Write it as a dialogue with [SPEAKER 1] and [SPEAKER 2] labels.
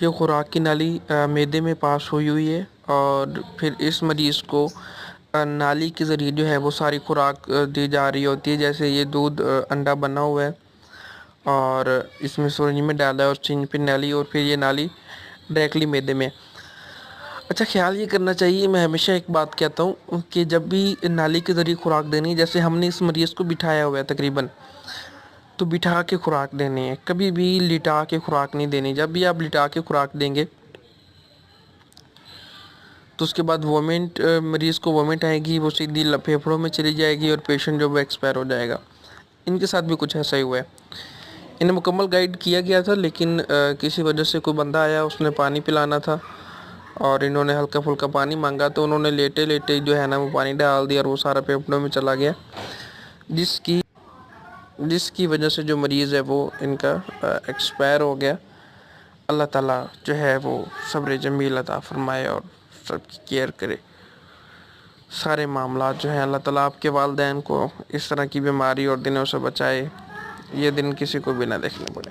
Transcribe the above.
[SPEAKER 1] ये खुराक की नाली मैदे में पास हुई हुई है और फिर इस मरीज़ को नाली के ज़रिए जो है वो सारी खुराक दी जा रही होती है। जैसे ये दूध अंडा बना हुआ है और इसमें सिरिंज में डाला है और सिरिंज पे नाली और फिर ये नाली डायरेक्टली मैदे में। अच्छा, ख्याल ये करना चाहिए, मैं हमेशा एक बात कहता हूँ कि जब भी नाली के ज़रिए खुराक देनी है, जैसे हमने इस मरीज़ को बिठाया हुआ है तकरीबन, तो बिठा के खुराक देनी है, कभी भी लिटा के खुराक नहीं देनी। जब भी आप लिटा के खुराक देंगे तो उसके बाद वोमिट, मरीज़ को वोमिट आएगी, वो सीधी फेफड़ों में चली जाएगी और पेशेंट जो वो एक्सपायर हो जाएगा। इनके साथ भी कुछ ऐसा ही हुआ है। इन्हें मुकम्मल गाइड किया गया था, लेकिन किसी वजह से कोई बंदा आया, उसने पानी पिलाना था और इन्होंने हल्का फुल्का पानी मांगा तो उन्होंने लेटे लेटे जो है ना वो पानी डाल दिया और वो सारा फेफड़ों में चला गया, जिसकी वजह से जो मरीज़ है वो इनका एक्सपायर हो गया। अल्लाह ताला जो है वो सब्र जमील अता फरमाए और सबकी केयर करे। सारे मामलात जो हैं, अल्लाह ताला आपके वालिदैन को इस तरह की बीमारी और दिनों से बचाए, ये दिन किसी को भी ना देखने पड़े।